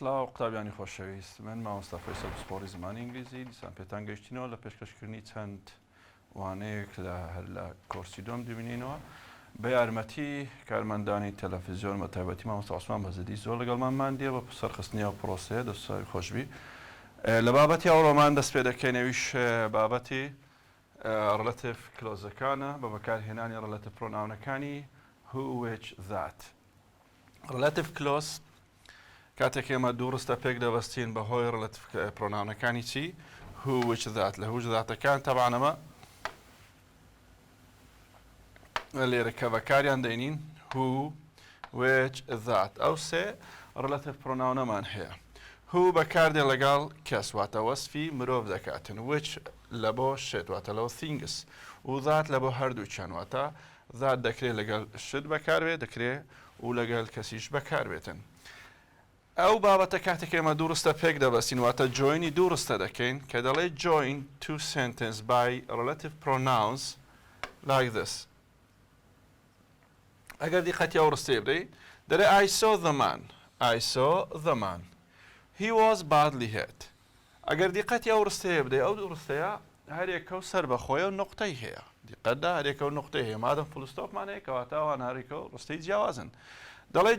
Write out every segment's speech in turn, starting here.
سلااو قوتابیانی خۆشەویست من مامۆستا فەیسەڵ سپۆڕی زمانی ئینگلیزی دیسان پێتان گەیشتینەوە لە پێشکەشکردنی چەند وانەیەک هەر لە کۆرسی دۆم دەبینینەوە بە یارمەتی کارمەندانی تەلەڤیزیۆن بە تایبەتی مامۆستا عوسمان بەزەدی زۆر لەگەڵمانمان دێ بە سەرخستنیەوە پرۆسەیە دەستای خۆشبی لە بابەتی ئەوڕۆمان دەست پێ دەکەینەویش بابەتی ڕەلەتیڤ کلۆزەکانە بە بەکارهێنانی ڕەلەتیڤ پرۆناونەکانی who which that ڕەلەتیڤ کلۆز کاتێک ئێمە دووڕستە پێک دەبەستین بەهۆی ڕەلەتیڤ پرۆناونەکانی چی who which that لە هوش ذاتەکان تەبعانەمە لێرە کە بەکاریان دەینین who which that ئەو سێ ڕەلەتیڤ پرۆناونەمان هەیە هو بەکاردێ لەگەڵ کەس واتە وەسفی مرۆڤ دەکاتن which لە بۆ شت واتە لەوە things و that لە بۆ هەردووچیان واتە that دەکرێت لەگەڵ شت بەکاربێت دەکرێت و لەگەڵ کەسیش بەکاربێتن ئەو بابەتە کاتێک ئێمە دووڕستە پێک دەبەستین واتە جوینی دووڕستە دەکەین کە دەڵێ join two sentences by relative pronouns like this ئەگەر دیقەتی ئەو ڕستەی بدەیت دەڵێ I saw the man I saw the man he was badly hurt ئەگەر دیقەتی ئەو ڕستەیە بدەیت ئەو ڕستەیە هەرێکە و سەر بەخۆیە و نقطەی هەیە دیقەتدا هەرێکە و نقطەی هەیە مادەم فولستۆپمان هەیە کەواتە ئەوان هەرێکە و ڕستەی جیاوازن دەڵێ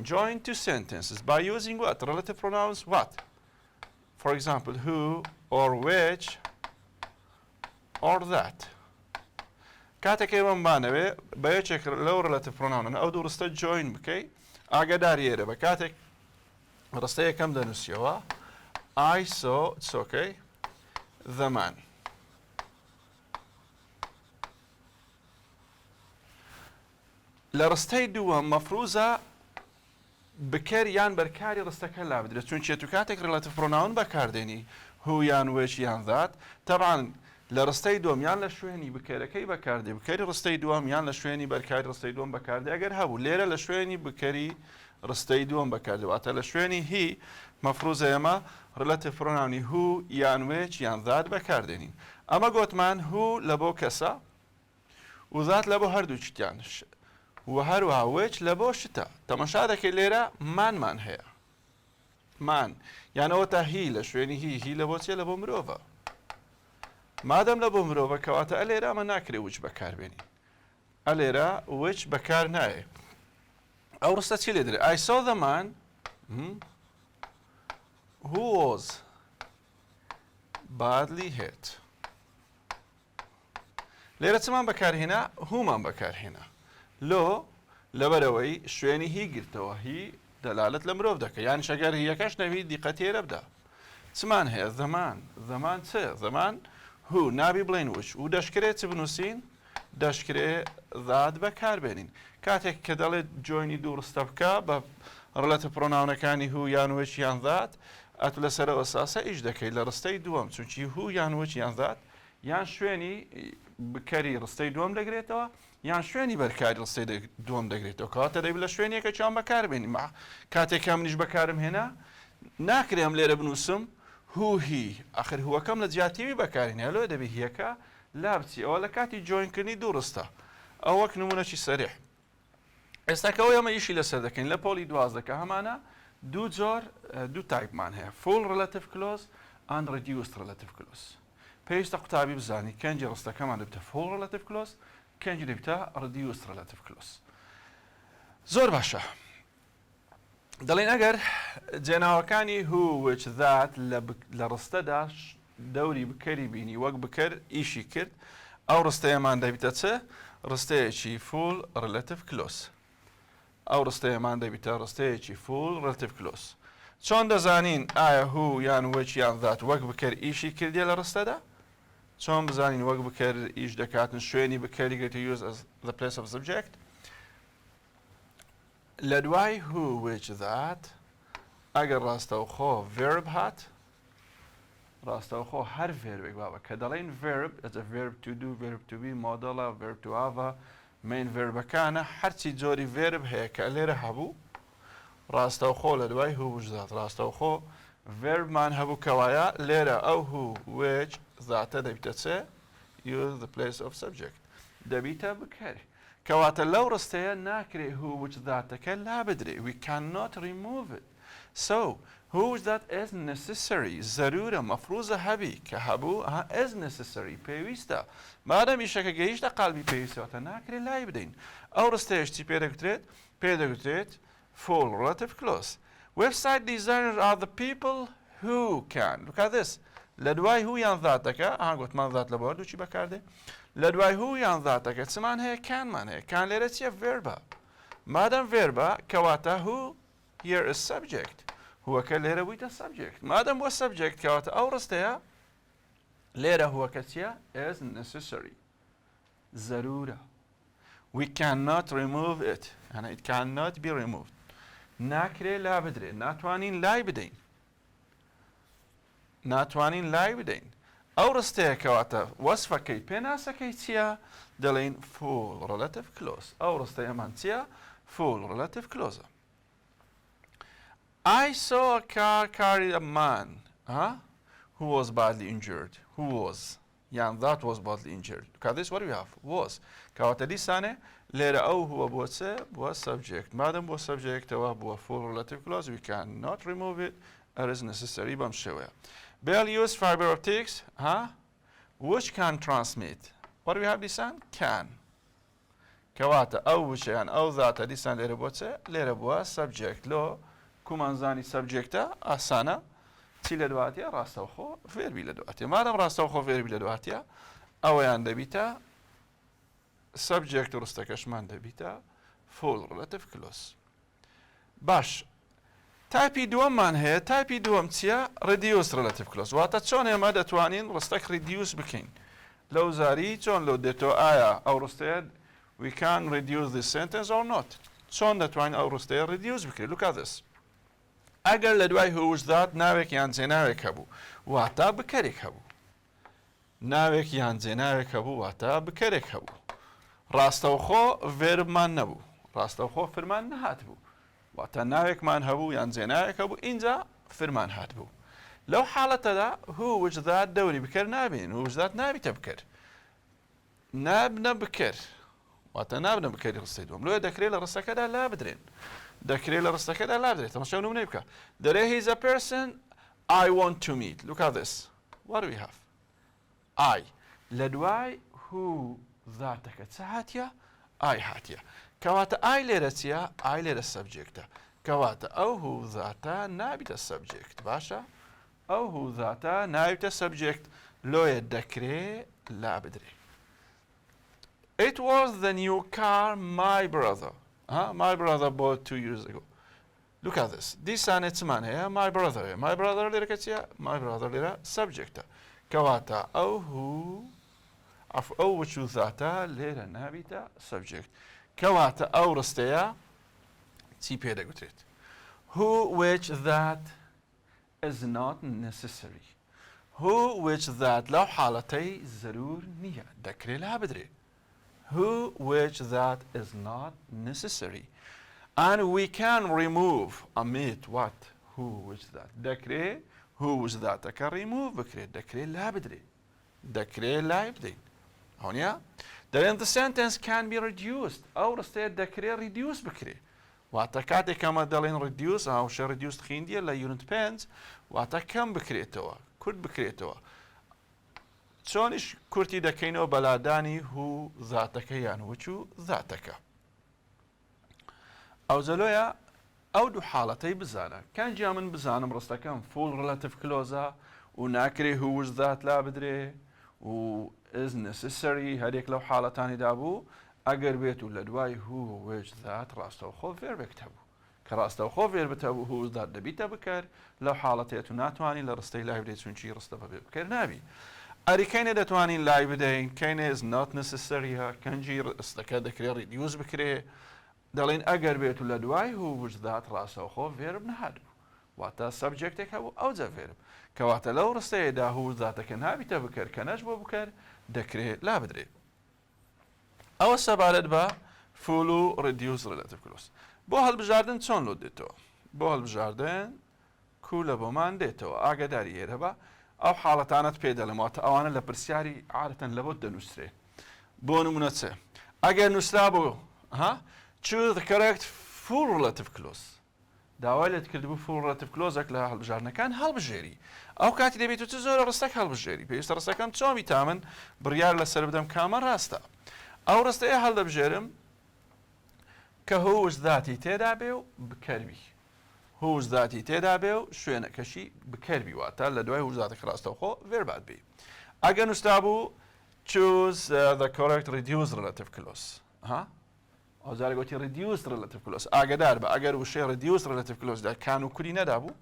join two sentences by using what relative pronouns what for example who or which or that کاتێک ئێمە بانەوێ بە یەکێک لەو relative pronoun ئەو دوو ڕستە join بکەیت ئاگاداری ئێرە بە کاتێک ڕستە یەکەم دەنووسیەوە I saw it's okay the man لە ڕستەی دووەم مەفروزە بکەر یان بەرکاری ڕستەکە لا بدرێت چون چێت و کاتێک ڕێلەتیڤ پرۆناون بەکاردێنی هو یان وێچ یان ذات تەبعاً لە ڕستەی دووەم یان لە شوێنی بکەرەکەی بەکاردێ بکەری ڕستەی دووەم یان لە شوێنی بەرکاری ڕستەی دووەم بەکاردێ ئەگەر هەبوو لێرە لە شوێنی بکەری ڕستەی دووەم بەکاردێ واتە لە شوێنی هی مەفروزە ئێمە ڕێلەتیڤ پرۆناونی هو یان وێچ یان ذات بەکاردێنین ئەمە گوتمان هو لە بۆ کەسە و ذات لە بۆ هەردوو شتیان و هەروەها وێچ لە بۆ شتە تەماشا دەکەی لێرە مانمان هەیە مان یانەوە تا هی لە شوێنی هی لە بۆ چێ لە بۆ مرۆڤە مادەم لە بۆ مرۆڤە کەواتە ئەلێرە ئەمە ناکرێ وچ بەکاربێنی ئەلێرە وچ بەکار نایە ئەو ڕستە چی لێ درێ I saw the man who was badly hurt لێرە چمان بەکارهێنا هومان بەکارهێنا لۆ لەبەرەوەی شوێنی هی گرتەوە هی دەلالت لە مرۆڤ دەکە یان شەگەر هیەکەش نەوی دیقەتێرە بدە چمان هەیە زەمان چ زەمان هو نابی بڵێن وش و دەشکرێت چ بنووسین دەشکرێت ذات بەکاربێنین کاتێک کە دەڵێت جوینی دوو ڕستە بکە بە ڕەلەتیڤ پرۆناونەکانی هو یان وێچ یان ذات ئەت لەسەرەوە ساسە ئیش دەکەیت لە ڕستەی دووەم چونکی هو یان وێچ یان ذات یان شوێنی بکەری ڕستەی دووەم دەگرێتەوە یان شوێنی بەرکاری ڕستەی دووەم دەگرێتەوە کەواتە دەبێت لە شوێنێکە چیان بەکاربێنی کاتێک منیش بەکارم هێنا ناکرێم لێرە بنووسم هو هی ئەخر هوەکەم لە جیاتیوی بەکارهێنا لۆ دەبێت هیەکە لا بچی ئەوە لە کاتی جوینکردنی دوو ڕستە ئەو وەک نمونەکی سەریح ئێستاکەەوە ئەمە ئیشی لەسەر دەکەین لە پۆلی دوازدەکە هەمانە دوو جۆر دوو تایپمان هەیە full relative clause and reduced relative clause پێویستە قوتابی بزانی کەنجی ڕستەکەمان دەبێتە full relative clause کەنجی دەبێتە reduced relative clause زۆر باشە دەڵێن ئەگەر جێناوەکانی who which that لە ڕستەدا دەوری بکەری بینی وەک بکەر ئیشی کرد ئەو ڕستەیەمان دەبێتە چ ڕستەیەکی full relative clause ئەو ڕستەیەمان دەبێتە ڕستەیەکی full relative clause چۆن دەزانین ئایا هو یان وێچ یان ذات وەک بکەر ئیشی کردێ لە ڕستەدا چۆن بزانین وەک بکەر ئیش دەکاتن شوێنی بکەری گەێتە use as the place of subject لە دوای who which that ئەگەر ڕاستەوخۆ verb هات ڕاستەوخۆ هەر verb بابە کە دەڵێن verb as a verb to do verb to be model verb to have main verbەکانە هەرچی جۆری verb هەیە کە لێرە هەبوو ڕاستەوخۆ لە دوای who which that ڕاستەوخۆ verbمان هەبوو کەوایە لێرە ئەو who which ذاتە دەبیتە چێ use the place of subject دەبیتە بکەر کەواتە لەو ڕستەیە ناکرێ هو which ذاتەکە لا بدرێ we cannot remove it so who that is necessary ضرورة مفروضة هبي كهبو is necessary پێویستە مادەم ئیشەکە گەیشتە قالبی پێویستەوەتە ناکرێت لای بدەین ئەو ڕستەیەشتی پێدەگوترێت full relative clause. Website designers are the people who can. Look at this. لە دوای هویان ذاتەکە گوتمان ذات لە بۆ دووچی بەکاردێ لە دوای هویان ذاتەکە چمان هەیە کانمان هەیە کان لێرە چیە verba مادەم verba کەواتە who here is subject هوەکە لێرە بوویتە subject مادەم بۆ subject کەواتە ئەو ڕستەیە لێرە هوەکە چیە is necessary ضرورە we cannot remove it and it cannot be removed ناکرێ لا بدرێ ناتوانین لای بدەین ناتوانین لای بدەین ئەو ڕستەیە کەواتە وەسفەکەی پێناسەکەی چییە دەڵێن full relative clause ئەو ڕستەیەمان چییە full relative clause I saw a car carry a man who was badly injured who was that was badly injured look at this what do we have was کەواتە دیسانێ لێرە ئەو هو بۆ چێ بووە subject مادەم بۆ subjectەوە بووە full relative clause we cannot remove it it is necessary بەم شێوەیە Bell used fiber optics which can transmit what do we have دیسان can کەواتە ئەو وشیان ئەو ذاتە دیسان لێرە بۆ چێ لێرە بووە subject لۆ کومانزانی subjectە ئاسانە چی لە دواتیە ڕاستەوخۆ فێربی لە دواتیە مادەم ڕاستەوخۆ فێربی لە دواتیە ئەوەیان دەبیتە subject ڕستەکەشمان دەبیتە full relative clause باش تایپی دووەممان هەیە تایپی دووەم چییە reduced relative clause واتە چۆن ئێمە دەتوانین ڕستەک reduce بکەین لەو زاری چۆن لەو دێتەوە ئایا ئەو ڕستەیە we can reduce this sentence or not چۆن دەتوانین ئەو ڕستەیە reduce بکرێت look at this ئەگەر لە دوای whose that ناوێک یان جێناوێک هەبوو واتە بکەرێک هەبوو ناوێک یان جێناوێک هەبوو واتە بکەرێک هەبوو ڕاستەوخۆ ڤێربمان نەبوو ڕاستەوخۆ فرمان نەهات بوو واتە ناوێکمان هەبوو یان جێناوێک هەبوو اینجا فرمان هات بوو لەو حاڵەتەدا whose that دەوری بکەر نابین whose that نابیتە بکەر نابنە بکەر واتە نابنە بکەری ڕستەی دووەم لۆیە دەکرێت لە ڕستەکەدا لا بدرێن دەکرێت لە ڕستەکەدا لا بدرێت تەماشا نمونەی بکە دەرێ he's a person I want to meet look at this what do we have I لە دوای who ذاتەکە چ هاتیە I هاتیە کەواتە I لێرە چییە I لێرە سەبجێکتە کەواتە ئەو هو ذاتە نابیتە سەبجێکت باشە ئەو هو ذاتە نابیتە سەبجێکت لۆیە دەکرێت لا بدرێ It was the new car my brother my brother bought 2 years ago look at this دیسانێ چمان هەیە my brother my brother لێرەکە چییە my brother لێرە سەبجێکتە کەواتە ئەو هو ئەو وچوو ذاتە لێرە نابیتە سەبجێکت کەواتە ئەو ڕستەیە چی پێدەگوترێت who which that is not necessary who which that لەو حاڵەتەی ضرور نییە دەکرێت لا بدرێ who which that is not necessary and we can remove omit what who which that دەکرێت who which that ئەکە remove بکرێت دەکرێت لا بدرێ دەکرێت لای بدەین هەونیە دەڵێن the sentence can be reduced ئەو ڕستەیە دەکرێت reduce بکرێ واتە کاتێک ئەمە دەڵێن reduce هاوشە reduced خوێندیە لە unit 5 واتە کەم بکرێتەوە کورت بکرێتەوە چۆنیش کورتی دەکەینەوە بەلادانی هو ذاتەکە یان وچوو ذاتەکە ئەو جەلۆیە ئەو دوو حاڵەتەی بزانە کەنجیا من بزانم ڕستەکەم full relative clause و ناکرێ whose that لا بدرێ و is necessary هەرێک لەو حاڵەتانیدا بوو ئەگەر بێت و لە دوای who which that ڕاستەوخۆ فێربێکت هەبوو کە ڕاستەوخۆ فێربێت هەبوو whose that دەبیتە بکەر لەو حاڵەتێت و ناتوانانی لە ڕستەی لای بدەیت چونچی ڕستە بەبێ بکەر نابی ئەریکەینە دەتوانین لای بدەین کەینە is not necessary کەنجی ڕستەکە دەکرێت reduce بکرێ دەڵێن ئەگەر بێت و لە دوای who which that ڕاستەوخۆ فێرب نەهات بوو واتە سەبجێکتێک هەبوو ئەو جە فێرب کەواتە لەو ڕستەیەدا who ذاتەکە نابیتە بکەر کە نەش بۆ بکەر دەکرێت لا بدرێت ئەوە سەبارەت بە full و reduced relative clause بۆ هەڵبژاردن چۆن لۆ دێتەوە بۆ هەڵبژاردن کوولە بۆمان دێتەوە ئاگاداری هێرە بە ئەو حاڵەتانت پێ دەڵێمەوەتە ئەوانە لە پرسیاری عادەتەن لە بۆ دەنووسرێ بۆ نمونە چێ ئەگەر نووسرا بوو choose the correct full relative clause داوای لێت کردبوو فوڵ ڕەتیڤ کلۆزێک لە هەڵبژارنەکان هەڵبژێری ئەو کاتی دەبێت و چ زۆر ڕستەک هەڵبژێری پێویستە ڕستەکەم چۆمی تا من بڕیار لەسەر بدەم کامە ڕاستە ئەو ڕستەیە هەڵدەبژێرم کە هۆش ذاتی تێدا بێ و بکەروی هۆش ذاتی تێدا بێ و شوێنەکەشی بکەروی واتە لە دوای هۆش ذاتێک ڕاستەوخۆ فێربات بێ ئەگەر نووستا بوو choose the correct reduced relative clause ها ئەوزارە گوتی reduced relative clause ئاگدار بە ئەگەر وشەی reduced relative clause دا کان و کوری نەدابوو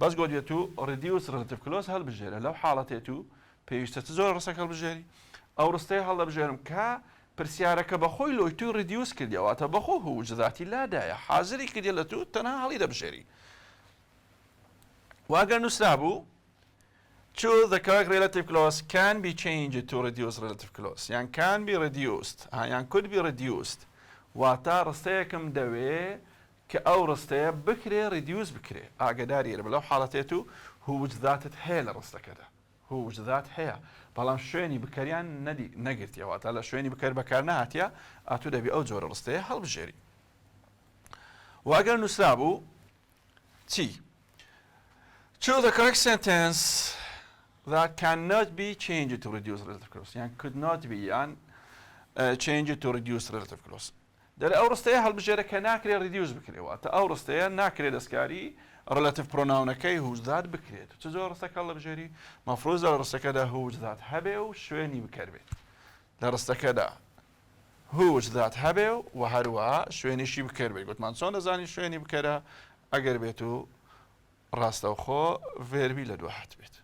بەس گوت و reduced relative clause هەڵبژێرە لەو حاڵەتێت و پێویستە زۆر ڕستەک هەڵبژێری ئەو ڕستەیە هەڵدەبژێرم کە پرسیارەکە بەخۆی لۆی تو ریدیوس کردیەوەتە بەخۆ هووج ذاتی لادایە حازری کردی لە تو تەنها هەڵی دەبژێری واگەر نووسرا بوو choose the correct relative clause can be changed to reduce relative clause یان can be reduced یان could be reduced واتە ڕستەیەکم دەوێ کە ئەو ڕستەیە بکرێ ریدیوس بکرێ ئاگداریە لەو حاڵەتێت و هووج ذاتت هەیە لە ڕستەکەدا هووج ذات هەیە بەڵام شوێنی بکەریان نەگرتیەوەتە لە شوێنی بکەر بەکار نهاتیە ئاتوو دەبی ئەو جۆرە ڕستەیە هەڵبژێری واگەر نووسرا بوو چی choose the correct sentence that cannot be changed to reduce relative clause یان could not be یان changed to reduce relative clause دەڵێ ئەو ڕستەیە هەڵبژێرە کە ناکرێت ریدیوس بکرێتەوە ئەو ڕستەیە ناکرێت دەستکاری relative pronounەکەی هووج ذات بکرێت چ زۆر ڕستەکە هەڵبژێری مەفروضە لە ڕستەکەدا هووج ذات هەبێ و شوێنی بکەربێت لە ڕستەکەدا هووج ذات هەبێ و هەروەها شوێنیشی بکەربێت گوتمان چۆن دەزانی شوێنی بکەرە ئەگەر بێت و ڕاستەوخۆ ڤێربی لە دووهات بێت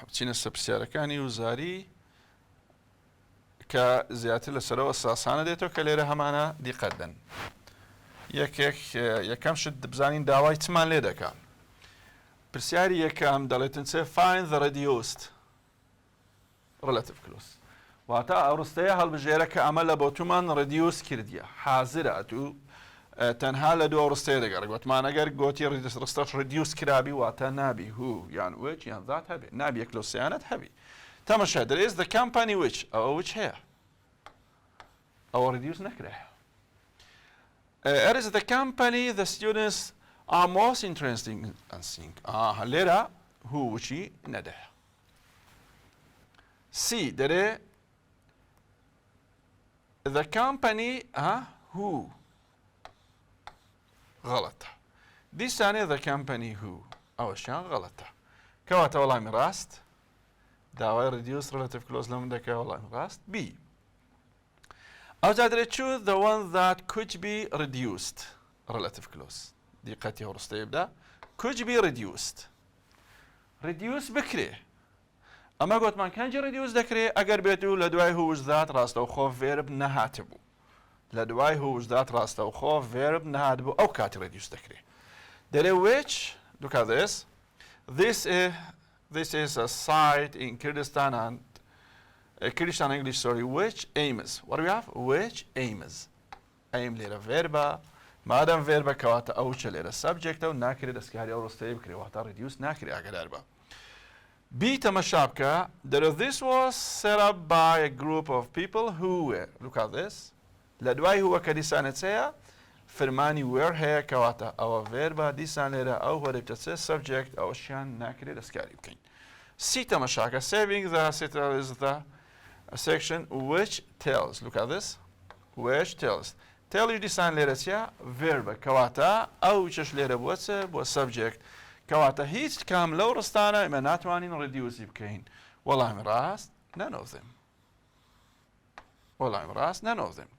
بچینە سەر پرسیارەکانی وزاری کە زیاتر لەسەرەوە ساسانە دێتەوە کە لێرە هەمانە دیقەتدەن یەکەم شت بزانین داوای چمان لێ دەکات پرسیاری یەکەم دەڵێتن چێ find the reduced relative clause واتە ئەو ڕستەیە هەڵبژێرە کە ئەمە لە بۆتومان ڕدیوس کردیە حازرات و تەنها لە دوو ڕستەیە دەگەڕێت گوتمان ئەگەر گوتی ڕستەش ڕدیوس کرابی واتە نابی هو یان وچ یان ذات هەبێ نابی کلۆسیانەت هەبی تەماشا there is the company which ئەوە which هەیە ئەوە ڕدیوس نەکرێ it is the company the students are most interested in seeing لێرە هو وچی نەدەهە C دەرێ the company who غەڵەتە دیسانێ the company who ئەوەشیان غەڵەتە کەواتە وەڵامی ڕاست داوای reduced relative clause لەمن دەکە وەڵامی ڕاست B ئەوجا دەرێت choose the one that could be reduced relative clause دیقەتی ئەو ڕستەیە بدا could be reduced reduce بکرێ ئەمە گوتمان کەنجی reduce دەکرێ ئەگەر بێت و لە دوای هووج ذات ڕاستەوخۆ verb نەهاتبوو لە دوای هووج ذات ڕاستەوخۆ verb نەهاتبوو ئەو کاتی reduce دەکرێ دەرێ which look at this is a site in Kurdistan and Kurdistan English sorry which aims what do we have which aims aim لێرە verba مادام verba کەواتە ئەو چ لێرە subject و ناکرێت دەستکاری ئەو ڕستەیە بکرێ واتە reduce ناکرێ ئاگادار بە B تەماشا بکە this was set up by a group of people who were look at this لە دوای هووە کە دیسانت هەیە فرمانی were هەیە کەواتە ئەوە verba دیسان لێرە ئەو هەرێ بچێ subject ئەوەشیان ناکرێت دەستکاری بکەین C تەماشاکە saving the settle is the section which tells look at this which tells tell you دیسان لێرە چیە verba کەواتە ئەو چش لێرە بووە چ بۆ subject کەواتە هیچ کام لەو ڕستانە ئێمە ناتوانین ڕدیوسی بکەین وەڵامی ڕاست none of them وەڵامی ڕاست none of them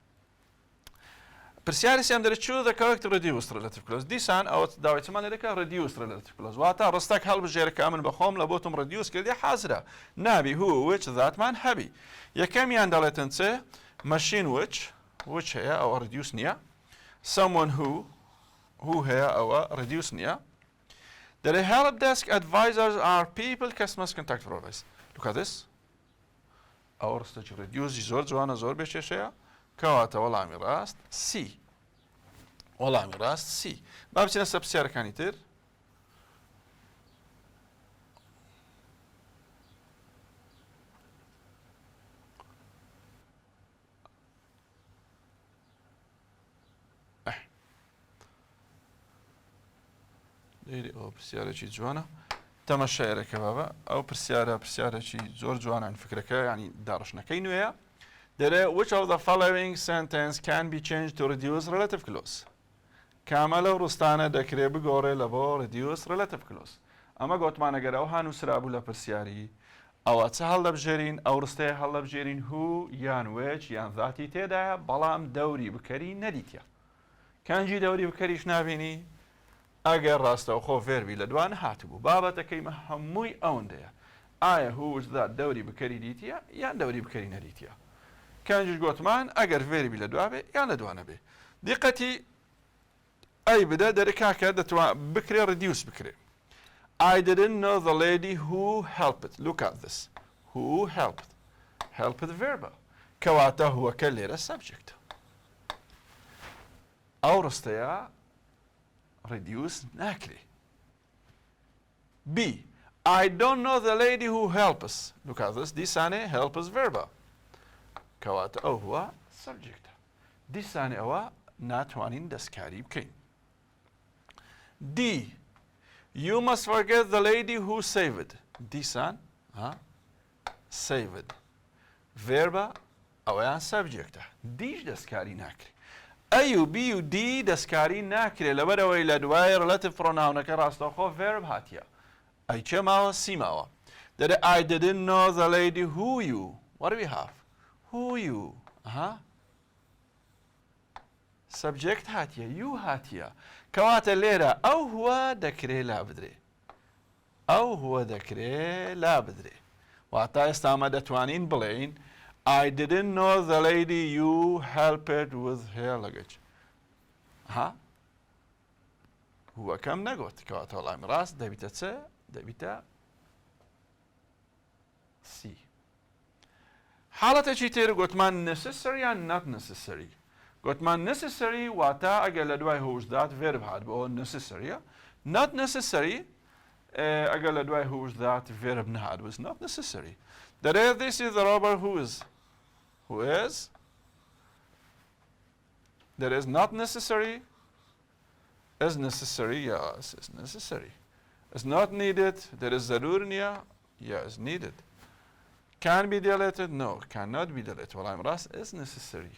پرسیاری سێم دەرێت choose the correct reduced relative clause دیسان ئەوە داوای چمان لێ دەکات reduced relative clause واتە ڕستەک هەڵبژێرە کە من بەخۆم لە بۆتم reduce کردی حازرە نابی who which ذاتمان هەبی یەکەمیان دەڵێتن چێ machine which هەیە ئەوە reduce نییە someone who هەیە ئەوە reduce نییە The help desk advisors are people customers contact providers. Look at this. Our stage reduce زۆر جوانە زۆر بێشێشەیە کەواتە وەڵامی ڕاست C. وەڵامی ڕاست C. با بچینە سەر پرسیارەکانی تر. دەیری ئەو پرسیارێکی جوانە تەماشایەرەکە بابە ئەو پرسیارێکی زۆر جوانان فکرەکە ینی داڕشنەکەی نوێیە دەرێ which of the following sentence can be changed to reduce relative clause کامە لەو ڕستانە دەکرێت بگۆڕێ لە بۆ reduce relative clause ئەمە گوتمانەگەر ئەو هانووسرابوو لە پرسیاری ئەوە چه هەڵدەبژێرین ئەو ڕستەیە هەڵدەبژێرین هو یان وێچ یان ذاتی تێدایە بەڵام دەوری بکەری نەدیتە کانجی دەوری بکەریش نابینی ئەگەر ڕاستەوخۆ فێربی لە دوانە هاتبوو بابەتەکەیمە هەمووی ئەوەندەیە ئایا هوش ذات دەوری بکەری دیتە یان دەوری بکەری نەدیتە کانجیش گوتمان ئەگەر فێربی لە دوابێ یان لە دوانە بێ دیقەتی ئەی بدە دەرەکاکە دەتوان بکرێ ڕدیوس بکرێ I didn't know the lady who helped. Look at this. Who helped? Helped verb. كواتا هو كليرة subject. أو رستيا reduce ناكري. B. I don't know the lady who helps us. Look at this. دي سانة help us verb. كواتا أو هو subject. دي سانة أو ناتوانين دسكاري بكين. D. You must forget the lady who saved. Disan, saved. Verba, أوان subject. ديش دسكاري ناكري. أيو بيو دي دسكاري ناكري. لبرا ويلا دواي relative pronoun كراستوخو verb هاتيا. أي كماوا سيماوا. That I didn't know the lady who you. What do we have? Who you. subject هاتيا. You هاتيا. كواتا ليرة أو هو دكري لا بدري أو هو دكري لا بدري وعطا استعمد توانين بلين I didn't know the lady you helped with her luggage هو كم نقول كواتا والله مراس دبيتا تسا دبيتا سي حالة شي تير قلت ما necessary and not necessary قلت ما necessary واتا اگر لدواي هوش ذات verb هاد بو necessary not necessary اگر لدواي هوش ذات verb نهاد was not necessary that this is the robber who is that is not necessary is necessary yes is necessary is not needed that is ضرورية yeah is needed can be deleted no cannot be deleted والله مراس is necessary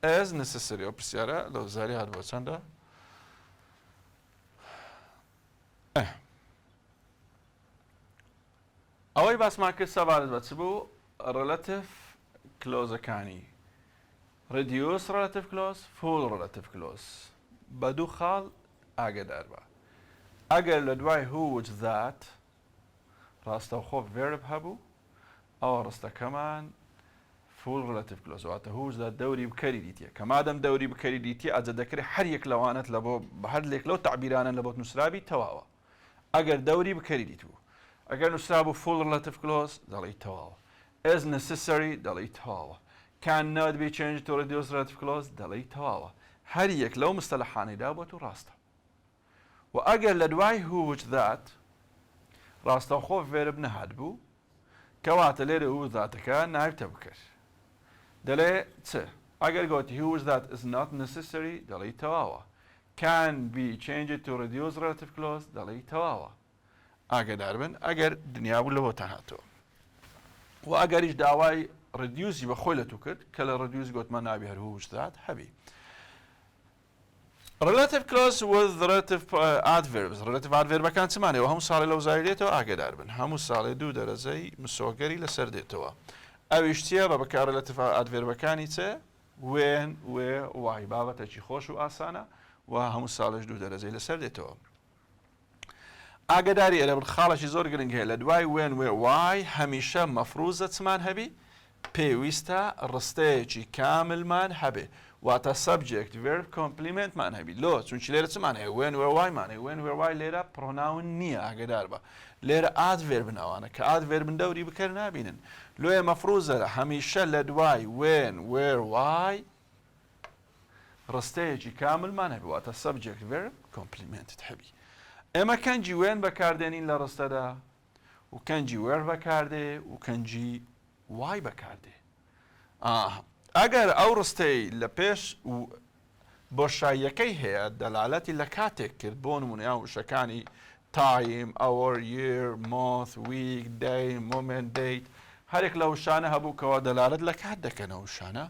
as necessary أو بسيارة لو زاري هاد بوشاندا أوي بس ما كسر بعد بتسبو relative clause كاني reduce relative clause full relative clause بدو خال أجد أربعة أجل لدواي هو ذات راسته خوف verb هبو أو راسته كمان full relative clause واتە هوش ذات دوري بكري ديتيا كمادام دوري بكري ديتيا أجد ذكري حريك لوانت لبو بهر ليك لو تعبيرانا لبو نسرابي تواوا أجر دوري بكري ديتو أجر نسرابو full relative clause دالي تواوا is necessary دالي تواوا cannot be changed to reduce relative clause دالي تواوا حريك لو مصطلحاني دابوتو راستا وأجر لدواي هوش ذات راستا خوف verb نهادبو كواتا ليري هو ذاتك نايب تبكر دلي ت أجر قلت who that is not necessary دلي تواوا can be changed to reduce relative clause دلي تواوا أجر داربن أجر دنيا ولا بوتاناتو وأجر إيش دعواي reduce بخولته كد كلا reduce قلت ما نبي who that حبي relative clause with relative adverbs relative adverb كان ثمانية وهم صار لو زايدته أجر داربن هم صار دو درجة مسوقري لسردته أو اشتيا بكار relative adverb كاني ت when where why بابا تجي خوش وآسانة وهم صالح دو درجة لسردته أقداري أنا بالخالة زور قرنج هلا دواي when where why هميشة مفروضة ثمان هبي بيويستا رستيجي كامل مان هبي واتا subject verb complement مان هبي لو چون ليرة ثمان هي when where why مان when where why ليرة pronoun نية أقدار با ليرة adverb نوانا كadverb ندوري بكرنا بينن لو مفروضة هميشة لدواي when where why رستيجي كامل مان هبي واتا subject verb complement تحبي اما كان جي وين بكاردين لرسته دا وكان جي وير بكارده وكان جي واي بكارده اگر او رسته لپیش بۆشاییەکەی هەیە دەلالەتی لە کاتێک کرد بۆ نمونە وشەکانی time, hour, year, month, week, day, moment, date هەرێک لە وشانە هەبوو کەەوە دەلالت لە کات دەکەنەوە وشانە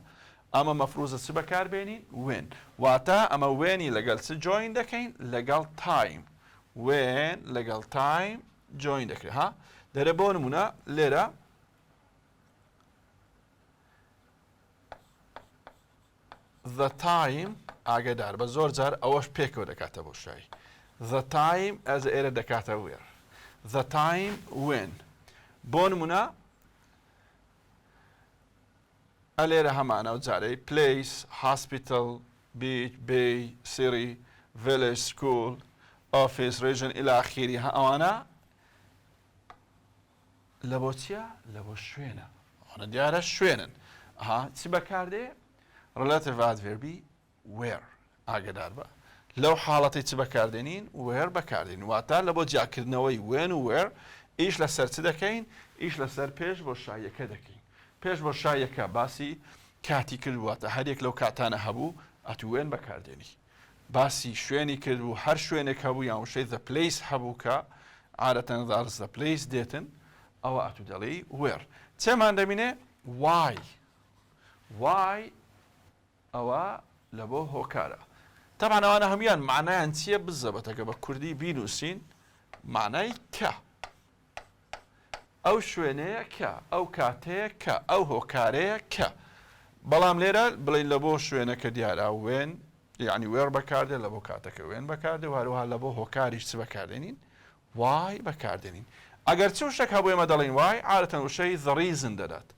ئەمە مەفروزە چ بەکاربێنین وێن واتە ئەمە وێنی لەگەڵ چ جوین دەکەین لەگەڵ time وێن لەگەڵ time جوین دەکرێت ها دەرێ بۆ نمونە لێرە the time ئاگدار بە زۆر جار ئەوەش پێکەوە دەکاتە بۆشایی the time ئەز ئێرە دەکاتە where the time when بۆ نمونە ئەلێرە هەمانە و جارەی place hospital beach bay city village school office region إلى آخره ئەوانە لە بۆ چیە لە بۆ شوێنە ئەوانە دیارە شوێنن چی بەکاردێ relative adverbi where ئاگدار بە لەو حاڵەتی چ بەکاردێنین where بەکاردێنین واتە لە بۆ جیاکردنەوەی when و where ئیش لەسەر چ دەکەین ئیش لەسەر پێش بۆشاییەکە دەکەین پێش بۆشاییەکە باسی کاتی کردواتە هەرێک لەو کاتانە هەبوو ئەتو وێن بەکاردێنی باسی شوێنی کردو هەر شوێنێک هەبوو یان وشەی the place هەبوو کە عادەتەن دارس the place دێتن ئەوە ئەتو دەڵێی where چێمان دەبینێ why ئەوە لە بۆ هۆکارە تەبان ئەوانە هەمویان معنایان چییە بزەبەتەکە بە کوردی بینووسین معنای کە ئەو شوێنەیە کە ئەو کاتەیە کە ئەو هۆکارەیە کە بەڵام لێرە بڵین لە بۆ شوێنەکە دیارە وێن یعنی وێر بەکاردێ لە بۆ کاتەکە وێن بەکاردێ هەروەها لە بۆ هۆکاریش چ بەکاردێنین وای بەکاردێنین ئەگەر چ شتێک هەبوو ئێمە دەڵین وای عادەتەن وشەی the reason دەدات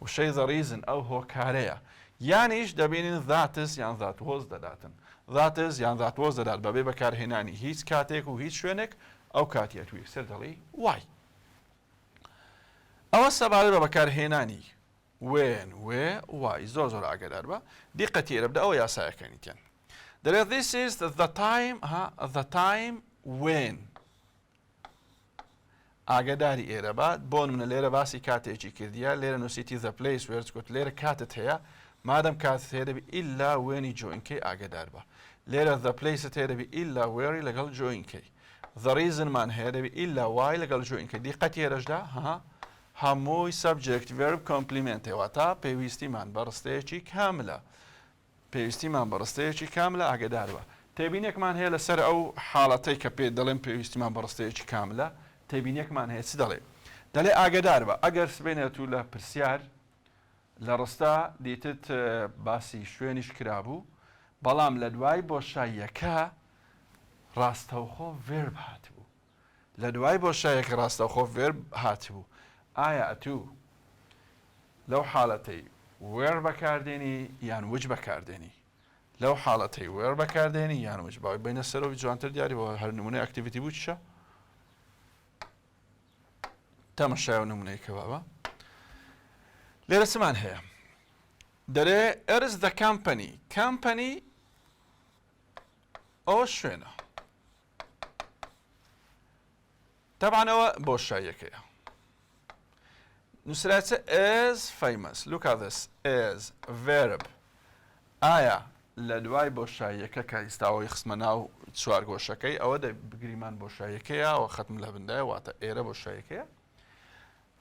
وشەی the reason ئەو هۆکارەیە یانیش دەبینین that is یان that was دەداتن that is یان that was دەدات بەبێ بەکارهێنانی هیچ کاتێک و هیچ شوێنێک ئەو کاتی ئەتوی سەر دەڵی وای ئەوە سەبارەت بە بەکارهێنانی وێن وێ وای زۆر زۆر ئاگادار بە دیقەتی ئێرە بدە ئەوە یاسایەکەنیتیان دەڵێت this is the time when ئاگاداری ئێرە بە بۆ منە لێرە باسی کاتێکی کردیە لێرە نووسیتی the place where گوت لێرە کاتت هەیە مادەم کاتت هەیە دەبی ئیلا وێنی جوینکەی ئاگادار بە لێرە the place هەیە دەبی ئیلا وێری لەگەڵ جوینکەی the reason مان هەیە دەبی ئیلا وای لەگەڵ جوینکەی دیقەتی ئێرەشدا هەمووی subject verb complement واتە پێویستیمان بە ڕستەیەکی کاملە پێویستیمان بە ڕستەیەکی کاملە ئاگادار بە تێبینێکمان هەیە لەسەر ئەو حاڵەتەی کە پێ دەڵێن پێویستیمان بە ڕستەیەکی کاملە تێبینێکمان هەیە چ دەڵێ ئاگادار بە ئەگەر سبێنێت و لە پرسیار لە ڕستا دیتت باسی شوێنیش کرابوو بەڵام لە دوای بۆشاییەکە ڕاستەوخۆ verb هاتبوو لە دوای بۆشاییەکە ڕاستەوخۆ verb هاتبوو ئایا ئەتوو لەو حاڵەتەی وێر بەکاردێنی یان وج بەکاردێنی لەو حاڵەتەی وێر بەکاردێنی یان وج باوی بینە سەرەوەی جوانتر دیاری بۆ هەر نمونەی ئەکتیڤیتی بوو چشە تەمەشای و نمونەیەکە بابە لێرە چمان هەیە دەرێ ئەرز دە کامپەنی ئەوە شوێنە تەبانەوە بۆشاییەکەیە نووسراچە as famous look at this as verb ئایا لە دوای بۆشاییەکە کە ئیستاوەی خسمە ناو چوارگۆشەکەی ئەوە بگریمان بۆشاییەکەیە ئەوە ختم لە بندایە واتە ئێرە بۆشاییەکەیە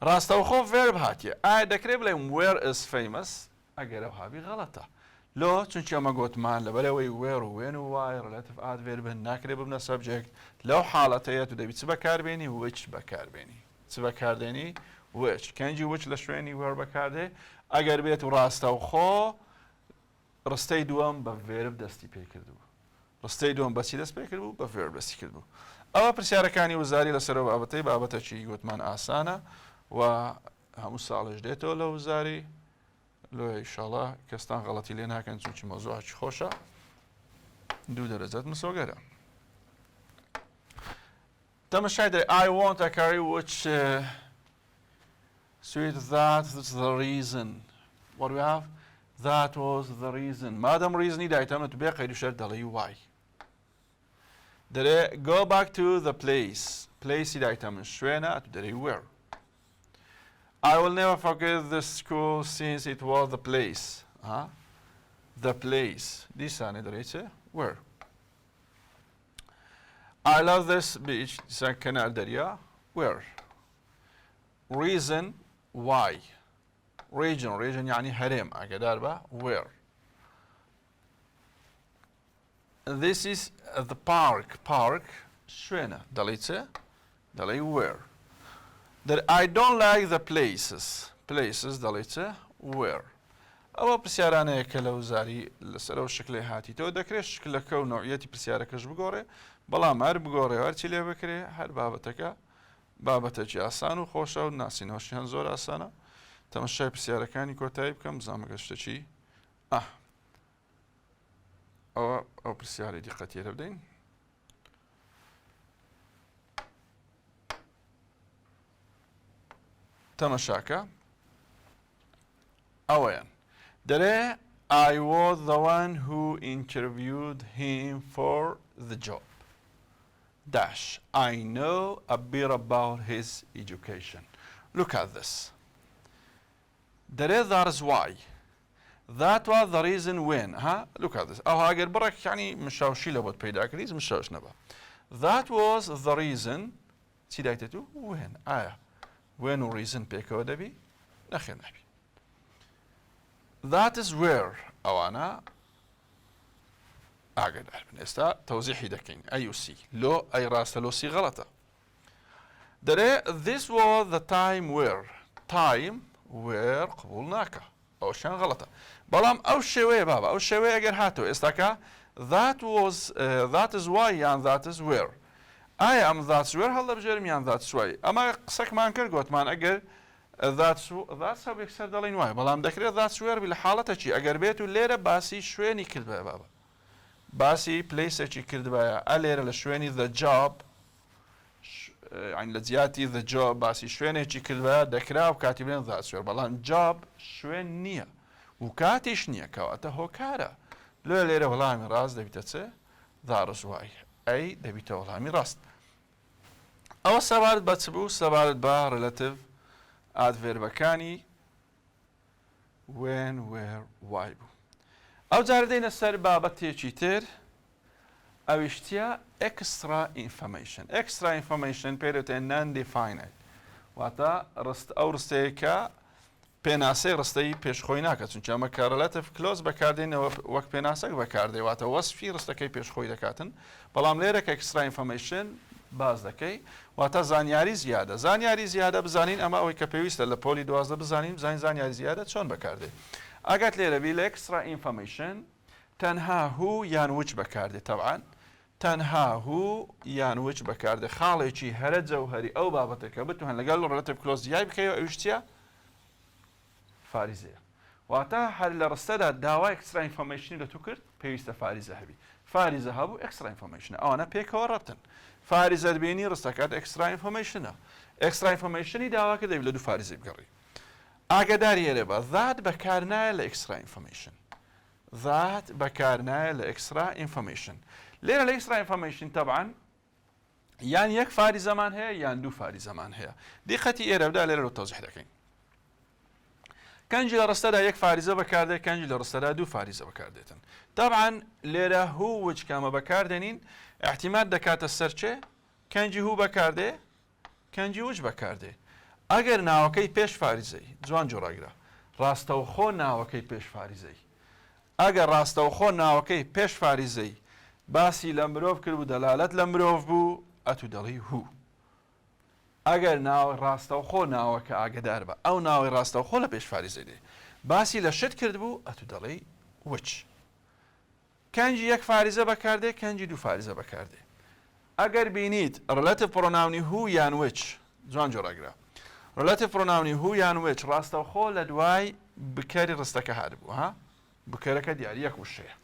ڕاستەوخۆ verb هاتیە ئایا دەکرێت بڵێم where is famous ئەگەرە هابی غەڵەتە لۆ چونکی ئەمە گوتمان لەبەرەوەی where و when و why relative adverb ناکرێت ببنە subject لەو حاڵەتەیە تو دەبی چ بەکاربێنی which بەکاربێنی چ بەکاردێنی which کەنجی which لە شوێنی where بەکاردێ ئەگەر بێت و ڕاستەوخۆ ڕستەی دووەم بە verb دەستی پێ کردبوو ڕستەی دووەم بەچی دەست پێ کردبوو بە verb دەستی کردبوو ئەوە پرسیارەکانی وزاری لەسەرەوە بابەتەی بابەتەکی گوتمان ئاسانە و هەموو ساڵش دێتەوە لە وزاری لۆ ئیشاڵڵا کەستان غەڵەتی لێ ناکەن چونکی مۆزوعی خۆشە 2 دەرەجەت مسۆگەرە تەمەشای دەرێ I want a curry which sweet that's the reason what do we have that was the reason مادەم ریزنی دایتەمە تو بێ قەید شەر دەڵێی why دەرێ go back to the place دایتەمە شوێنە ئەتو دەرێی where I will never forget the school since it was the place the place دیسانێ دەڵێتە where. I love this beach دیسان کەنار دەریا where. reason why. region يعني هەرێم ئاگادار بە where. this is the park شوێنە دەڵێتە دەڵێ where. I don't like the places دەڵێتە where. ئەوە پرسیارانەیە کە لە وزاری لەسەرەوە شکلێ هاتیتەوە دەکرێت شکلەکە و نوعیەتی پرسیارەکەش بگۆڕێ بەڵام هەر بگۆڕێ هەرچی لێ بکرێ هەر بابەتەکە بابەتێکی ئاسان و خۆشە و ناسینەوەشیان زۆر ئاسانە. تەماشای پرسیارەکانی کۆتایی بکەم بزانمەگە شتێکی ئەو پرسیاری دیقەتیە بدەین. تەماشاکە ئەوەیان دەرێ I was the one who interviewed him for the job. I know a bit about his education. Look at this. That is why. That was the reason when. Look at this. أگر برك يعني مشاوشي لبود بيدا كريز مشاوش نبا. That was the reason. تيدايتو when. when reason بيكو دبي نخير نبي. That is where. أو أنا أقدر استا توضيحي دكين أي سي لو أي راس لو سي غلطة. This was the time where قبولناك أو شان غلطة. بلام أو شوي بابا أو شوي أجر هاتو استكا that is why and that is where. I am that's where هلا بجرم يعني that's why. أما قصك ما أنكر قوت ما أجر that's how بيكسر دلين واي. بلام دكري that's where بالحالة شيء أجر بيتو ليرة باسي شويني كل بابا. باسي place شيء كل بابا. أليرة لشويني the job. يعني لزياتي the job باسي شويني شيء كل بابا دكرا وكاتبين that's where. بلام job شوين نية. وكاتيش نية كواته هو كارا. لو ليرة والله من راس دبيتة that's why. أي دبيتة والله من راس. أو سبارة بتسبو سبارة با relative adverb كاني when where why بو. أو جاردين السر بابتي تشيتر أو اشتيا extra information بيرتين non-defined واتا رست أو رستيكا پێناسەی ڕستەی پێشخۆی ناکات چونکە ئەمە کارەلاتە کلۆز بەکاردێنەوە وەک پێناسەک بەکاردێ واتە وەسفی ڕستەکەی پێشخۆی دەکاتن بەڵام لێرە کە ئەکسترا ئینفۆرمێشن باز دەکەی واتە زانیاری زیادە بزانین ئەمە ئەوەی کە پێویستە لە پۆلی 12 بزانین زانیاری زیادە چۆن بەکاردێ ئاگات لێرە بی لە ئەکسترا ئینفۆرمێشن تەنها هو یان وچ بەکاردێ تەبعاً تەنها هو یان وچ بەکاردێ خاڵێکی هەرە جەوهەری ئەو بابەتێکە بتوان لەگەڵ ڕەلەتیڤ کلۆز یای بکەیەوە ئەویشتیە فارزەیە واتە هەر لە ڕستەدا داوای ئەکسترا ئینفۆرمێشنی لە تو کرد پێویستە فارزە هەبی فارزە هەبوو ئەکسترا ئینفۆرمێشنە ئەوانە پێکەوە ڕەبتن فارزە بینی ڕستەکات ئەکسترا ئینفۆرمێشنە ئەکسترا ئینفۆرمێشنی داواکە دەبێت لە دوو فارزەی بگەڕی ئاگاداری هێرە بە ذات بەکارنایە لە ئەکسترا ئینفۆرمێشن ذات بەکارنایە لە ئەکسترا ئینفۆرمێشن لێرە لە ئەکسترا ئینفۆرمێشن تەبعاً یان یەک فارزەمان هەیە یان دوو فارزەمان هەیە دیقەتی ئێرە بدا لێرە تەوزیح دەکەین كنجي لرستدا يك فارزة بكاردة كنجي لرستدا دو فارزة بكاردتن طبعا ليرا هو وش كما بكاردنين احتمال دكات السرچه كنجي هو بكارده كنجي وش بكارده اگر ناوكي پیش فارزه جوان جوراگرا راستوخو ناوكي پیش فارزه اگر راستوخو ناوكي پیش فارزه باسی لمروف کرد دلالت لمروف بو اتو دلی هو ئەگەر ناوی ڕاستەوخۆ ناوەکە ئاگدار بە ئەو ناوی ڕاستەوخۆ لە پێش فارزەی دێ باسی لە شت کرد بوو ئەتو دەڵێ وچ کەنجی یەک فارزە بەکاردێ کەنجی دوو فارزە بەکاردێ ئەگەر بینیت ڕەلەتیڤ پرۆناونی هو یان وچ جوان جۆڕەگرە ڕەلەتیڤ پرۆناونی هو یان وچ ڕاستەوخۆ لە دوای بکەری ڕستەکە هاتبوو ها بکەرەکە دیاری یەک وشەیە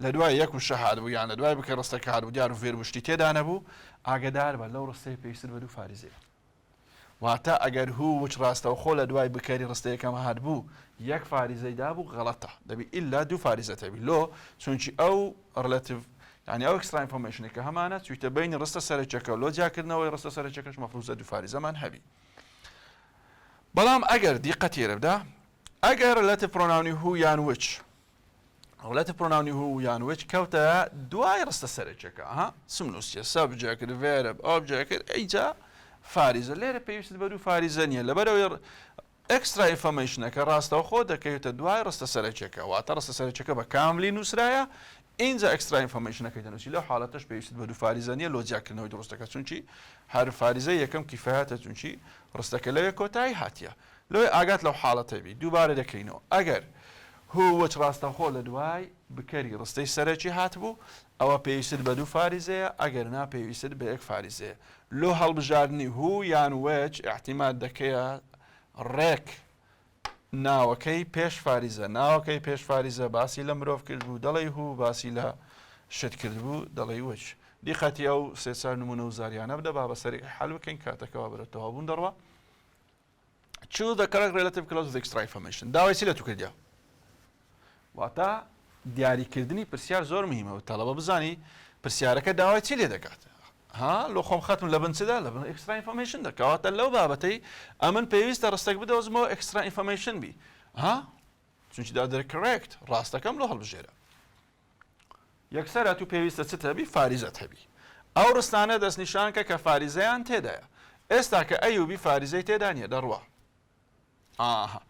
لە دوای یەک وشە هاتبوو یان لە دوای بکە ڕستەکە هاتبوو دیار و فێر وشتی تێدا نەبوو ئاگدار بە لەو ڕستەی پێویست بە دوو فارزەیە واتە ئەگەر هو وچ ڕاستەوخۆ لە دوای بکەری ڕستەیەکەمە هاتبوو یەک فارزەی دابوو غەڵەتە دەبی ئیلا دوو فارزە هەبی لۆ چونکی ئەو ڕەلەتیڤ یعنی ئەو ئەکسترا ئینفۆرمێشنێکە هەمانە چوویتە بینی ڕستە سەرچەکە و لۆ جیاکردنەوەی ڕستە سەرچەکەش مەفروضە دوو فارزەمان هەبی بەڵام ئەگەر دیقەت تێرە بدا ئەگەر ڕەلەتیڤ پرۆناونی هو یان وچ relative pronoun هو یان which کەوتە دوای ڕستە سەرچەکە ها سمنووسە subject verb object ئەیجا فاریزە لێرە پێویست بە دوو فاریزە نیە لەبەرەوەی extra informationەکە ڕاستەوە خۆ دەکەوێتە دوای ڕستە سەرچەکە واتە ڕستە سەرچەکە بە کاملی نووسرایە اینجا extra informationەکەی دەنووسی لەو حاڵەتەش پێویست بە دوو فاریزە نیە لۆجیاکردنەوەی دروستەکە چونچی هەر فاریزە یەکەم کیفایەتە چونچی ڕستەکە لەوێ کۆتایی هاتیە لەوێ ئاگات لەو حاڵەتەبی دووبارە دەکەینەوە ئەگەر هو وەچ ڕاستەخۆ لە دوای بکەری ڕستەی سەرەکی هاتبوو ئەوە پێویست بە دوو فاریزەیە ئەگەر نا پێویست بە یەک فاریزەیە لۆ هەڵبژاردننی هو یان وەچ احتیمال دەکەیە ڕێک ناوەکەی پێش فاریزە ناوەکەی پێش فاریزە باسی لە مرۆڤ کرد بوو دەڵێ هو باسی لە شت کرد بوو دەڵێ وەچ دیقەتی ئەو سێچار نمونە و زاریانە بدە با بەسەری حەل بکەین کاتەکەەوە بێتەوە بوون دەڕوە choose the correct relative clause with extra information داوای چی لە تو کردیا واتە دیاریکردنی پرسیار زۆر مهمە تەڵەبە بزانی پرسیارەکە داوای چی لێ دەکات ها لۆ خۆم خەتم لە بنچدا لە بن extra information دەکەواتە لەو بابەتەی ئەمن پێویستە ڕستێک بدۆزمەوە extra information بی ها چونکی دا دەرە correct ڕاستەکەم لۆ هەڵبژێرە یەکسەرە تو پێویستە چت هەبی فاریزەت هەبی ئەو ڕستانە دەستنیشانکە کە فاریزەیان تێدایە ئێستا کە ئەیوبی فاریزەی تێدا نیە دەڕوە ئاها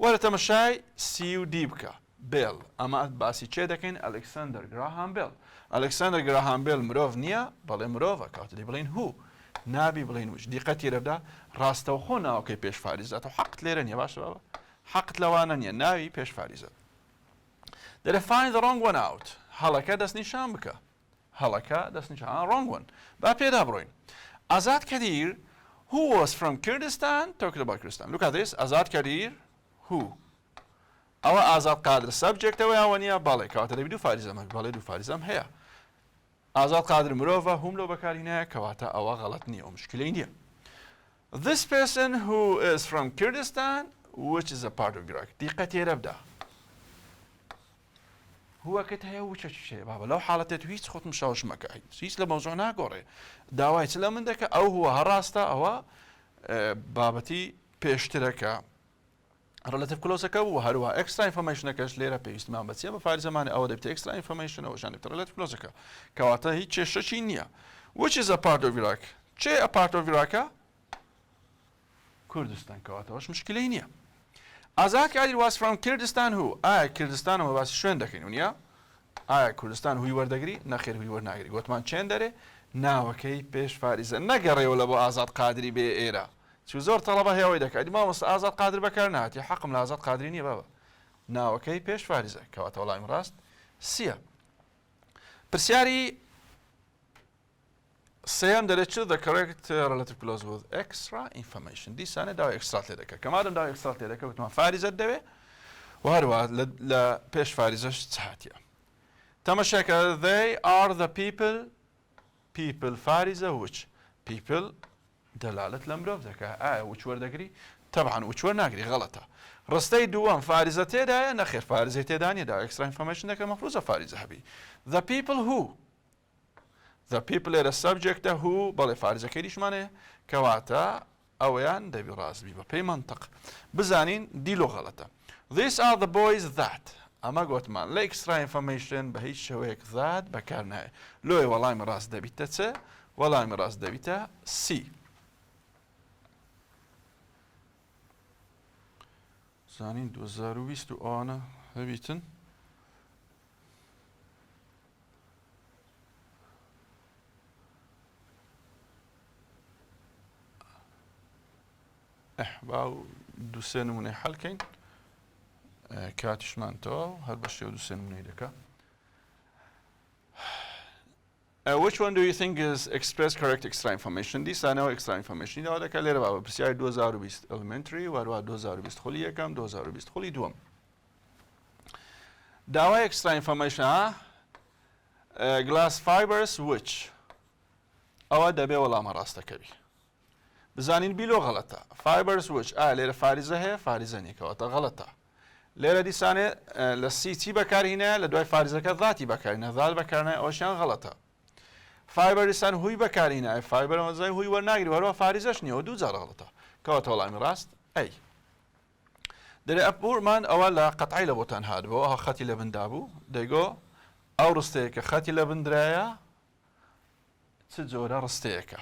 وەرە تەمەشای سی و دی بکە بێڵ ئەمە باسی چێ دەکەین ئەلکساندەر گراهام بێڵ ئەلکساندەر گراهام بێڵ مرۆڤ نییە بەڵێ مرۆڤە کاتە دی بڵین هو نابی بڵین وش دیقەتی رەبدا ڕاستەوخۆ ناوەکەی پێش فاریزەتەوە حەقت لێرە نییە باشە بابە حەقت لەوانە نییە ناوی پێش فاریزەت دەرە find the wrong one out هەڵەکە دەستنیشان بکە هەڵەکە دەستنیشان wrong one با پێدا بڕۆین ئازاد کەدیر who was from Kurdistan talking about Kurdistan look at this ئازاد کەدیر who ئەوە ئازاد قادر سەبجێکتەوە یاوەنیە باڵێ کەواتە دەبی دوو فاریزەمە باڵێ دوو فاریزەم هەیە ئازاد قادر مرۆڤە هوم لەو بەکارهێنایە کەواتە ئەوە غەڵەت نییە ئەو مشکلەی نییە this person who is from Kurdistan which is a part of Iraq دیقە تێرە بدە هوەکەت هەیە وچە چێ بابە لەو حاڵەتێت هیچ خۆت مشاوش مەکە هیچ لە مەوزوع ناگۆڕێ داوای چ لە من دەکە ئەو هوە هەڕاستە ئەوە بابەتی پێشترەکە relative clause و هەروە extra informationەکەش لێرە پێویستمان بەچیە بە فاریزەمانە ئەوە دەبێت extra information ئەوەشان دەبێت relative clauseەکە کەواتە هیچ کێشەی نییە which is a part of Iraq چێ a part of Iraqە کوردستان کەواتەوەش مشکلەی نییە ئازاد کادر was from Kurdistan who ئایا کوردستانەوە باسی شوێن دەکەین ونیە ئایا کوردستان هوی وەردەگری نەخێر هوی وەرناگری گوتمان چێن دەرێ ناوەکەی پێش فاریزە نەگەڕێەوە لە بۆ ئازاد قادری بێ ئێرە چ زۆر تەڵەبە هێوەی دەکات مامۆستا ئازاد قادر بەکار نهاتی حەقم لە ئازاد قادری نییە بابە ناوەکەی پێش فاریزە کەواتە وەڵامی ڕاست سیە پرسیاری سێم دەرێت چ the correct relative clause with extra information دیسانە داوای ئەکسترات لێ دەکات کەمادەم داوای ئەکسترات لێ دەکەوت وتمان فاریزەت دەوێ و هەروە لە پێش فاریزەش چ هاتیە تەماشاکە they are the people فاریزە which people دەلالت لە مرۆڤ دەکات ئایا وچ وەردەگری طبعا وچ وەرناگری غەڵەتە ڕستەی دووەم فاریزە تێدایە نەخێر فاریزەی تێدا نیە داوای extra information دەکە مەفروضە فاریزە هەبی the people who the people لێرە سەبجێکتە هو بەڵێ فاریزەکەی دیشمانەیە کەواتە ئەوەیان دەبی ڕاستبی بە پێی منطق بزانین دیلۆ غەڵەتە these are the boys that ئەمە گوتمان لە extra information بە هیچ شێوەیەک that بەکار نایە لۆی وەڵامی ڕاست دەبیتە چ وەڵامی ڕاست دەبیتە C زانین 2020 ئەوانە هەبیتن باو دووسێ نمونەی حەڵکەین کاتیشمانتەوە هەر بە شێوە دووسێ نمونەی دەکە which one do you think is express correct extra information دیسانەوە extra information داوا دەکە لێرە بابە پرسیاری 2020 elementary وەروە 2020 خۆلی یەکەم 2020 خۆلی دووەم داوای extra information ها glass fibers which ئەوە دەبێ وەڵامە ڕاستەکەوی بزانین بیلۆ غەڵەتە fibers which لێرە فاریزە هەیە فاریزە نیکەوەتە غەڵەتە لێرە دیسانێ لە سی چی بەکارهینە لە دوای فاریزەکە ذاتی بەکارهینە ذات بەکارهێنای ئەوەشیان غەڵەتە فایبەر دیسان هوی بەکارهێنایە فایبەر ئەوەزای هوی وەرناگری وەرەوە فاریزەش نییە دوو جار غەڵەتە کەواتە وەڵامی ڕاست ئەی دەرێ ئەپۆرمان ئەوە لە قەتعی لە بۆتان هاتبەوە ئەوە خەتی لە بندا بوو دەیگۆ ئەو ڕستەیە کە خەتی لە بندرایە چ جۆرە ڕستەیەکە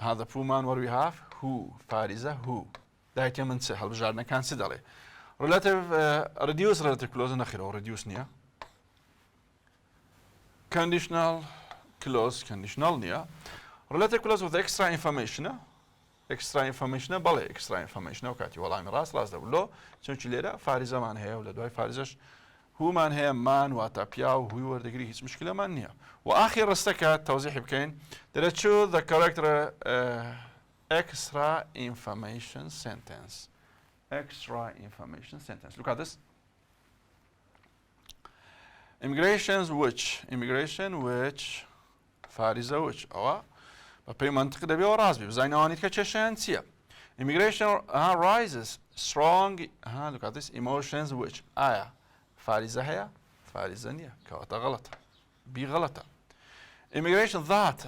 هذا پومان what we have who فارزە who دایتێ من چ هەڵبژاردنەکان چ دەڵێ relative reduce relative clause نەخیرەوە reduce نییە conditional clause conditional نییە relative clause with extra information extra information بەڵێ extra information و کاتی وەڵامی ڕاست دەبلۆ چونکی لێرە فارزەمان هەیە و لە دوای فارزەش هومان هەیە مان واتە پیا و هوی وەردەگری هیچ مشکلەمان نییە و ئاخر ڕستەکە تەوزیحی بکەین دەرێت choose the correct extra information sentence extra information sentence look at this immigration which فارزە which ئەوە بەپێی منطق دەبێەوە ڕاست بێ بزانین ئەوانیت کە کێشیان چییە immigration rises strong look at this emotions which ئایا فارزە هەیە فارزە نییە کەواتە غەڵەتە بی غەڵەتە immigration that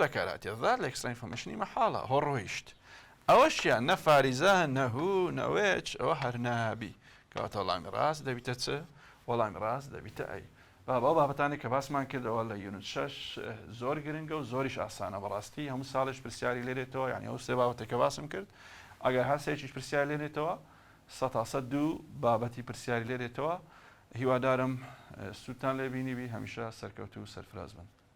بەکارهاتێ that لە extra informationی مەحاڵە هۆڕۆیشت ئەوەشیان نە فارزە نەهوو نەوێچ ئەوە هەر نابی کەواتە وەڵامی ڕاست دەبیتە چ وەڵامی ڕاست دەبیتە ئەی بابا بابەتانی کە باسمان کردەوە لە یونت 6 زۆر گرنگە و زۆریش ئاسانە بەڕاستی هەموو ساڵش پرسیاری لێرێتەوە یعنی ئەو سێ بابەتێک کە باسم کرد ئەگەر هەستێکیش پرسیار لێرێتەوە 100% بابەتی پرسیاری لێرێتەوە هیوادارم سوودتان لێبینیبی هەمیشە سەرکەوتو و سەرفراز بن